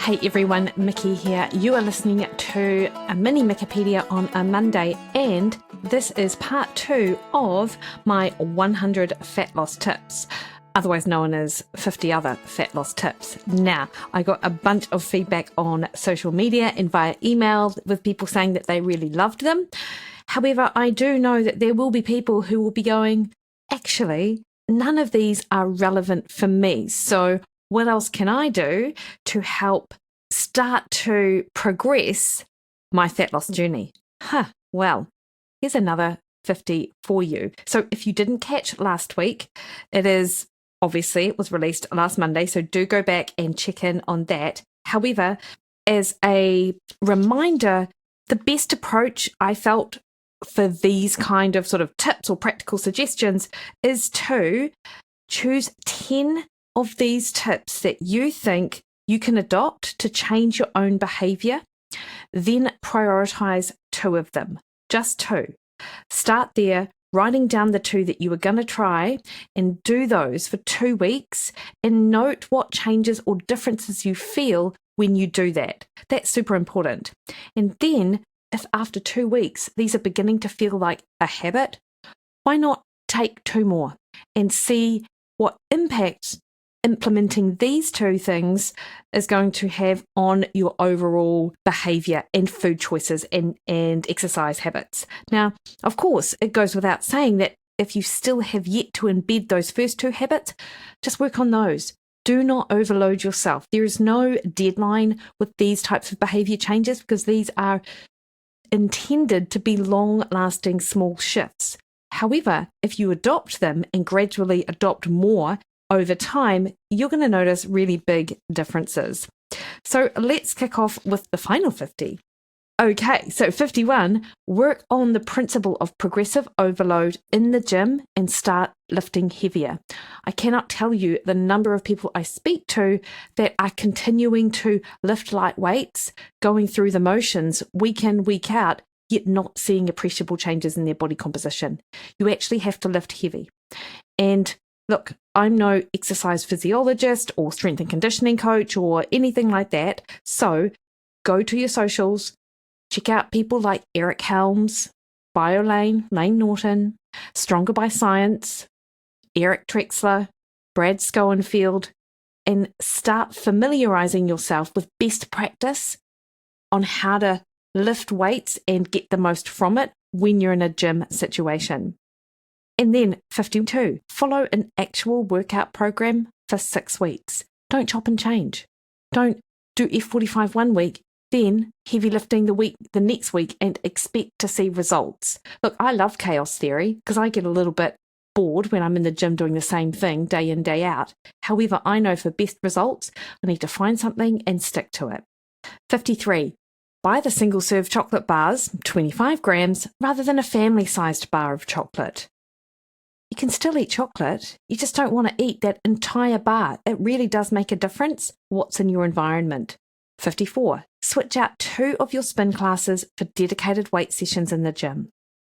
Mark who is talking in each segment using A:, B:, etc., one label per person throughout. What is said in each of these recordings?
A: Hey everyone, Mikki here. You are listening to a mini Mikkipedia on a Monday, and this is part 2 of my 100 fat loss tips, otherwise known as 50 other fat loss tips. Now, I got a bunch of feedback on social media and via email with people saying that they really loved them. However, I do know that there will be people who will be going, actually, none of these are relevant for me. So what else can I do to help start to progress my fat loss journey? Well, here's another 50 for you. So if you didn't catch last week, it was released last Monday, so do go back and check in on that. However, as a reminder, the best approach I felt for these kind of sort of tips or practical suggestions is to choose 10 of these tips that you think you can adopt to change your own behavior, then prioritize 2 of them, just 2. Start there, writing down the 2 that you are going to try and do those for 2 weeks and note what changes or differences you feel when you do that. That's super important. And then if after 2 weeks these are beginning to feel like a habit, why not take 2 more and see what impact implementing these 2 things is going to have on your overall behavior and food choices and exercise habits. Now, of course, it goes without saying that if you still have yet to embed those first 2 habits, just work on those. Do not overload yourself. There is no deadline with these types of behavior changes because these are intended to be long-lasting small shifts. However, if you adopt them and gradually adopt more over time, you're going to notice really big differences. So let's kick off with the final 50. Okay, so 51, work on the principle of progressive overload in the gym and start lifting heavier. I cannot tell you the number of people I speak to that are continuing to lift light weights, going through the motions week in, week out, yet not seeing appreciable changes in their body composition. You actually have to lift heavy. And look, I'm no exercise physiologist or strength and conditioning coach or anything like that. So go to your socials, check out people like Eric Helms, BioLane, Lane Norton, Stronger by Science, Eric Trexler, Brad Schoenfield, and start familiarizing yourself with best practice on how to lift weights and get the most from it when you're in a gym situation. And then 52, follow an actual workout program for 6 weeks. Don't chop and change. Don't do F45 one week, then heavy lifting the next week and expect to see results. Look, I love chaos theory because I get a little bit bored when I'm in the gym doing the same thing day in, day out. However, I know for best results, I need to find something and stick to it. 53, buy the single serve chocolate bars, 25 grams, rather than a family-sized bar of chocolate. You can still eat chocolate, you just don't want to eat that entire bar. It really does make a difference what's in your environment. 54, switch out 2 of your spin classes for dedicated weight sessions in the gym.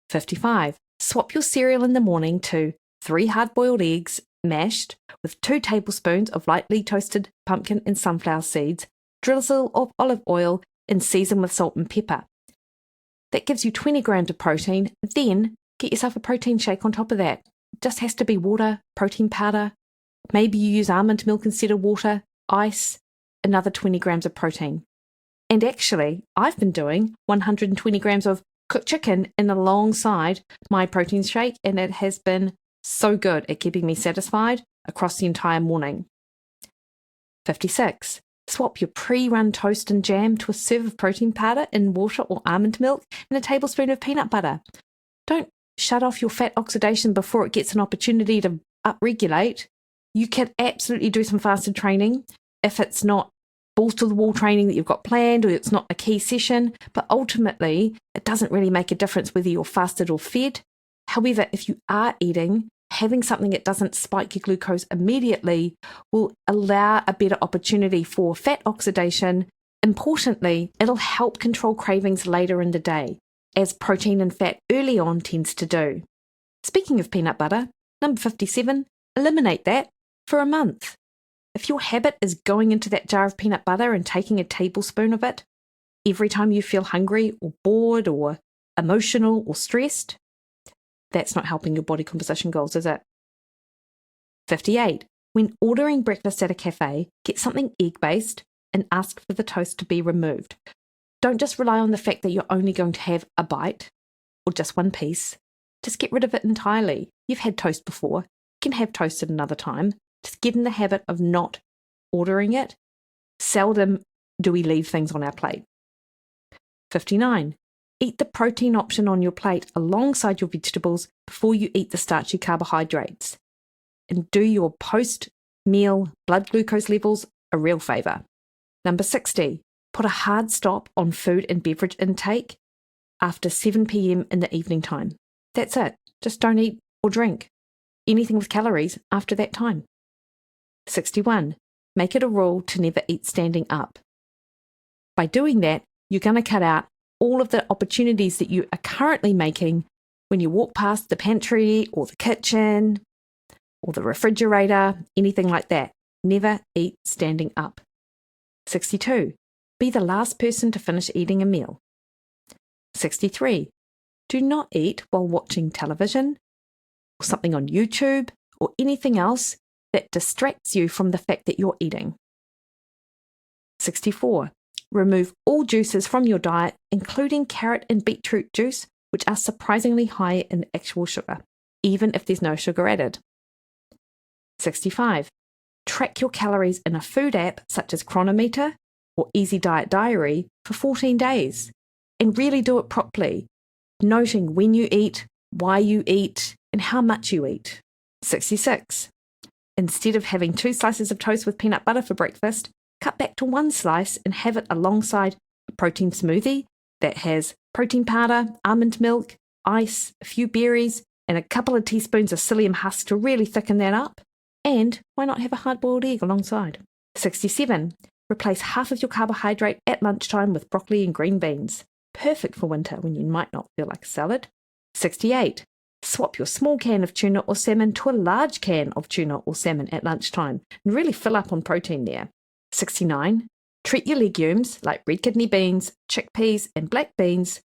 A: 55, swap your cereal in the morning to 3 hard-boiled eggs mashed with 2 tablespoons of lightly toasted pumpkin and sunflower seeds, drizzle of olive oil, and season with salt and pepper. That gives you 20 grams of protein. Then get yourself a protein shake on top of that. It just has to be water, protein powder. Maybe you use almond milk instead of water, ice, another 20 grams of protein. And actually, I've been doing 120 grams of cooked chicken in alongside my protein shake, and it has been so good at keeping me satisfied across the entire morning. 56. Swap your pre-run toast and jam to a serve of protein powder in water or almond milk and a tablespoon of peanut butter. Don't shut off your fat oxidation before it gets an opportunity to upregulate. You can absolutely do some fasted training if it's not balls to the wall training that you've got planned or it's not a key session, but ultimately it doesn't really make a difference whether you're fasted or fed. However, if you are eating, having something that doesn't spike your glucose immediately will allow a better opportunity for fat oxidation. Importantly, it'll help control cravings later in the day, as protein and fat early on tends to do. Speaking of peanut butter, number 57, eliminate that for a month. If your habit is going into that jar of peanut butter and taking a tablespoon of it every time you feel hungry or bored or emotional or stressed, that's not helping your body composition goals, is it? 58. When ordering breakfast at a cafe, get something egg-based and ask for the toast to be removed. Don't just rely on the fact that you're only going to have a bite or just one piece. Just get rid of it entirely. You've had toast before. You can have toast at another time. Just get in the habit of not ordering it. Seldom do we leave things on our plate. 59. Eat the protein option on your plate alongside your vegetables before you eat the starchy carbohydrates. And do your post-meal blood glucose levels a real favour. Number 60. Put a hard stop on food and beverage intake after 7 p.m. in the evening time. That's it. Just don't eat or drink anything with calories after that time. 61. Make it a rule to never eat standing up. By doing that, you're going to cut out all of the opportunities that you are currently making when you walk past the pantry or the kitchen or the refrigerator, anything like that. Never eat standing up. 62. Be the last person to finish eating a meal. 63. Do not eat while watching television or something on YouTube or anything else that distracts you from the fact that you're eating. 64. Remove all juices from your diet, including carrot and beetroot juice, which are surprisingly high in actual sugar, even if there's no sugar added. 65. Track your calories in a food app such as Chronometer or Easy Diet Diary for 14 days, and really do it properly, noting when you eat, why you eat, and how much you eat. 66. Instead of having 2 slices of toast with peanut butter for breakfast, cut back to 1 slice and have it alongside a protein smoothie that has protein powder, almond milk, ice, a few berries, and a couple of teaspoons of psyllium husk to really thicken that up. And why not have a hard-boiled egg alongside? 67. Replace half of your carbohydrate at lunchtime with broccoli and green beans. Perfect for winter when you might not feel like a salad. 68. Swap your small can of tuna or salmon to a large can of tuna or salmon at lunchtime and really fill up on protein there. 69. Treat your legumes like red kidney beans, chickpeas, and black beans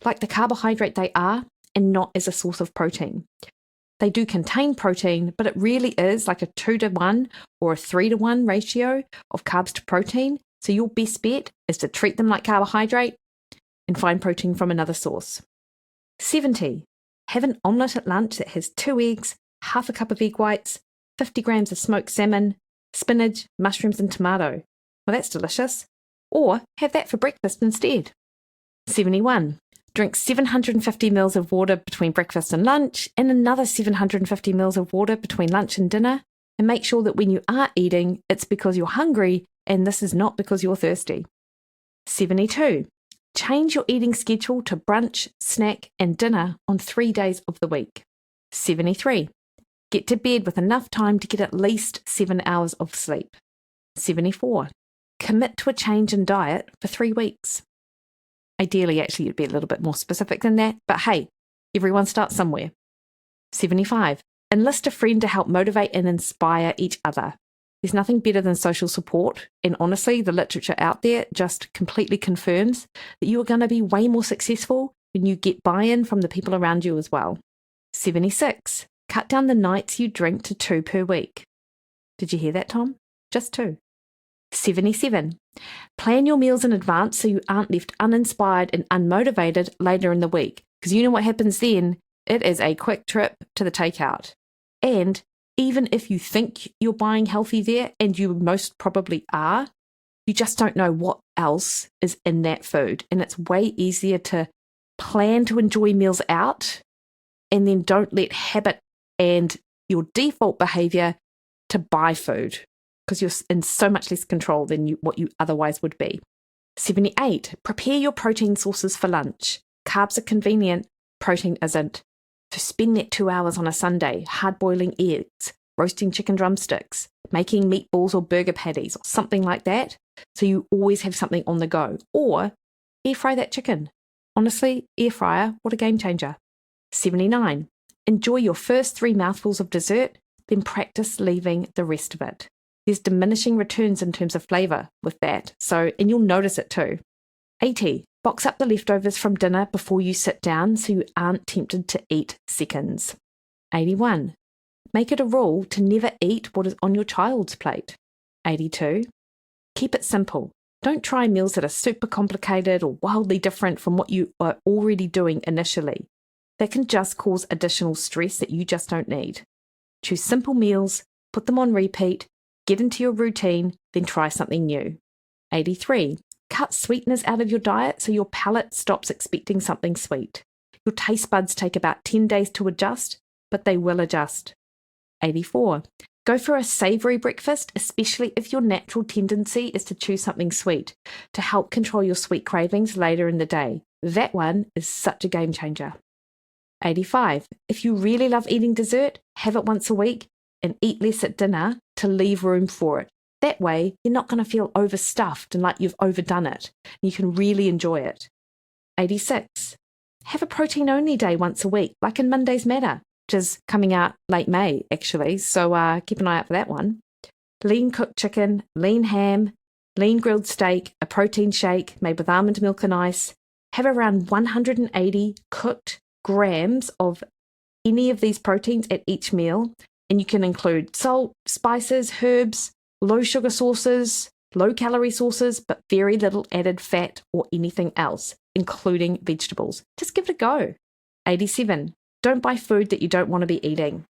A: like the carbohydrate they are and not as a source of protein. They do contain protein, but it really is like a 2-to-1 or a 3-to-1 ratio of carbs to protein. So your best bet is to treat them like carbohydrate and find protein from another source. 70. Have an omelette at lunch that has 2 eggs, half a cup of egg whites, 50 grams of smoked salmon, spinach, mushrooms, and tomato. Well, that's delicious. Or have that for breakfast instead. 71. Drink 750 ml of water between breakfast and lunch, and another 750 ml of water between lunch and dinner. And make sure that when you are eating, it's because you're hungry, and this is not because you're thirsty. 72. Change your eating schedule to brunch, snack, and dinner on 3 days of the week. 73. Get to bed with enough time to get at least 7 hours of sleep. 74. Commit to a change in diet for 3 weeks. Ideally, actually, you'd be a little bit more specific than that, but hey, everyone starts somewhere. 75. Enlist a friend to help motivate and inspire each other. There's nothing better than social support, and honestly, the literature out there just completely confirms that you are going to be way more successful when you get buy-in from the people around you as well. 76. Cut down the nights you drink to 2 per week. Did you hear that, Tom? Just 2. 77. Plan your meals in advance so you aren't left uninspired and unmotivated later in the week. Because you know what happens then? It is a quick trip to the takeout. And even if you think you're buying healthy there, and you most probably are, you just don't know what else is in that food. And it's way easier to plan to enjoy meals out and then don't let habit and your default behavior to buy food, because you're in so much less control than what you otherwise would be. 78. Prepare your protein sources for lunch. Carbs are convenient, protein isn't. So spend that 2 hours on a Sunday hard-boiling eggs, roasting chicken drumsticks, making meatballs or burger patties or something like that, so you always have something on the go. Or air fry that chicken. Honestly, air fryer, what a game changer. 79. Enjoy your first 3 mouthfuls of dessert, then practice leaving the rest of it. there's diminishing returns in terms of flavour with that. And you'll notice it too. 80. Box up the leftovers from dinner before you sit down so you aren't tempted to eat seconds. 81. Make it a rule to never eat what is on your child's plate. 82. Keep it simple. Don't try meals that are super complicated or wildly different from what you are already doing initially. That can just cause additional stress that you just don't need. Choose simple meals, put them on repeat, get into your routine, then try something new. 83. Cut sweeteners out of your diet so your palate stops expecting something sweet. Your taste buds take about 10 days to adjust, but they will adjust. 84. Go for a savoury breakfast, especially if your natural tendency is to choose something sweet, to help control your sweet cravings later in the day. That one is such a game changer. 85. If you really love eating dessert, have it once a week and eat less at dinner to leave room for it. That way, you're not going to feel overstuffed and like you've overdone it. You can really enjoy it. 86. Have a protein-only day once a week, like in Monday's Matter, which is coming out late May, actually, so keep an eye out for that one. Lean cooked chicken, lean ham, lean grilled steak, a protein shake made with almond milk and ice. Have around 180 cooked grams of any of these proteins at each meal, and you can include salt, spices, herbs, low sugar sauces, low calorie sauces, but very little added fat or anything else, including vegetables. Just give it a go. 87. Don't buy food that you don't want to be eating.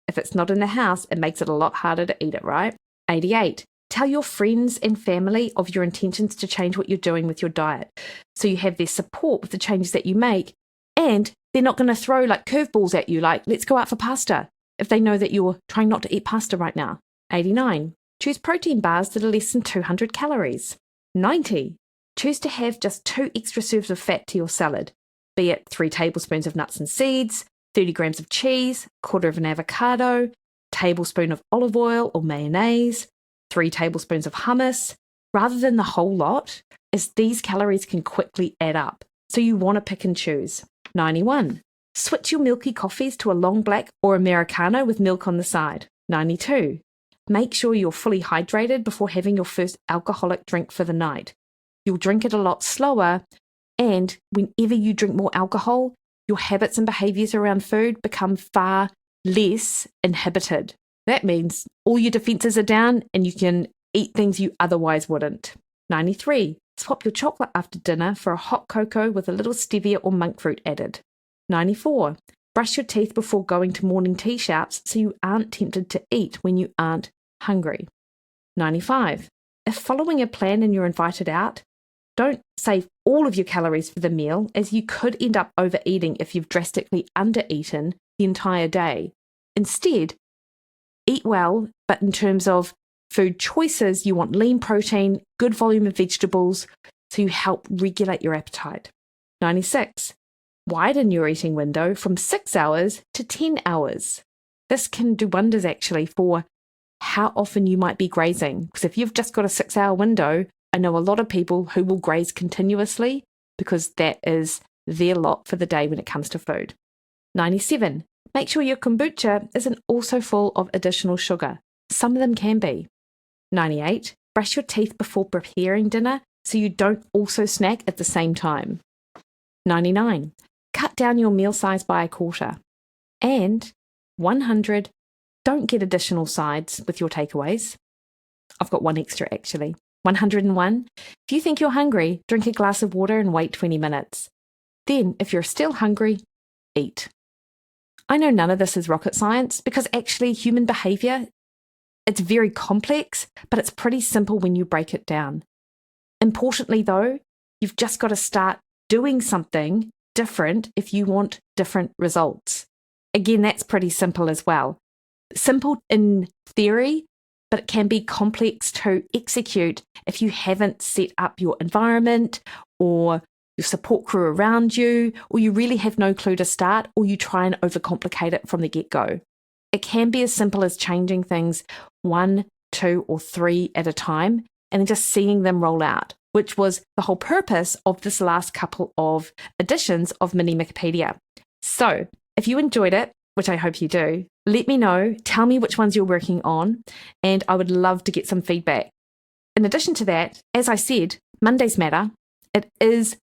A: If it's not in the house, it makes it a lot harder to eat it, right? 88. Tell your friends and family of your intentions to change what you're doing with your diet, so you have their support with the changes that you make, and they're not going to throw like curveballs at you like, let's go out for pasta, if they know that you're trying not to eat pasta right now. 89. Choose protein bars that are less than 200 calories. 90. Choose to have just 2 extra serves of fat to your salad, be it 3 tablespoons of nuts and seeds, 30 grams of cheese, quarter of an avocado, tablespoon of olive oil or mayonnaise, 3 tablespoons of hummus, rather than the whole lot, as these calories can quickly add up. So you want to pick and choose. 91. Switch your milky coffees to a long black or Americano with milk on the side. 92. Make sure you're fully hydrated before having your first alcoholic drink for the night. You'll drink it a lot slower, and whenever you drink more alcohol, your habits and behaviours around food become far less inhibited. That means all your defences are down and you can eat things you otherwise wouldn't. 93. Swap your chocolate after dinner for a hot cocoa with a little stevia or monk fruit added. 94. Brush your teeth before going to morning tea shouts so you aren't tempted to eat when you aren't hungry. 95. If following a plan and you're invited out, don't save all of your calories for the meal, as you could end up overeating if you've drastically undereaten the entire day. Instead, eat well, but in terms of food choices, you want lean protein, good volume of vegetables, so you help regulate your appetite. 96. Widen your eating window from 6 hours to 10 hours. This can do wonders actually for how often you might be grazing, because if you've just got a 6-hour window, I know a lot of people who will graze continuously because that is their lot for the day when it comes to food. 97. Make sure your kombucha isn't also full of additional sugar. Some of them can be. 98. Brush your teeth before preparing dinner so you don't also snack at the same time. 99. Cut down your meal size by a quarter. And 100. Don't get additional sides with your takeaways. I've got one extra actually. 101. If you think you're hungry, drink a glass of water and wait 20 minutes. Then, if you're still hungry, eat. I know none of this is rocket science because actually human behavior, it's very complex, but it's pretty simple when you break it down. Importantly though, you've just got to start doing something different if you want different results. Again, that's pretty simple as well. Simple in theory, but it can be complex to execute if you haven't set up your environment or your support crew around you, or you really have no clue to start, or you try and overcomplicate it from the get-go. It can be as simple as changing things 1, 2, or 3 at a time, and then just seeing them roll out, which was the whole purpose of this last couple of editions of Mini Mikkipedia. So, if you enjoyed it, which I hope you do, Let me know, tell me which ones you're working on, and I would love to get some feedback. In addition to that, as I said, Mondays matter. It is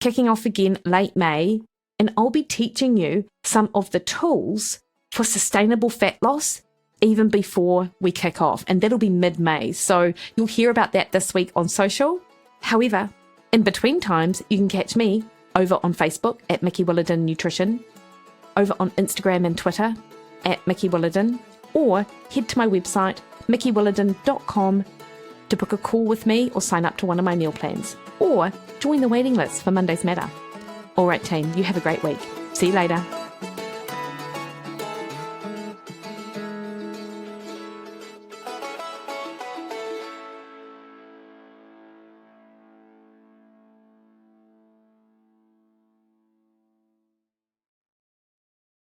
A: kicking off again late May, and I'll be teaching you some of the tools for sustainable fat loss even before we kick off, and that'll be mid-May. So you'll hear about that this week on social. However, in between times, you can catch me over on Facebook at Mikki Williden Nutrition, over on Instagram and Twitter at Mikki Williden, or head to my website, mikkiwilliden.com, to book a call with me or sign up to one of my meal plans, or join the waiting list for Mondays Matter. All right, team, you have a great week. See you later.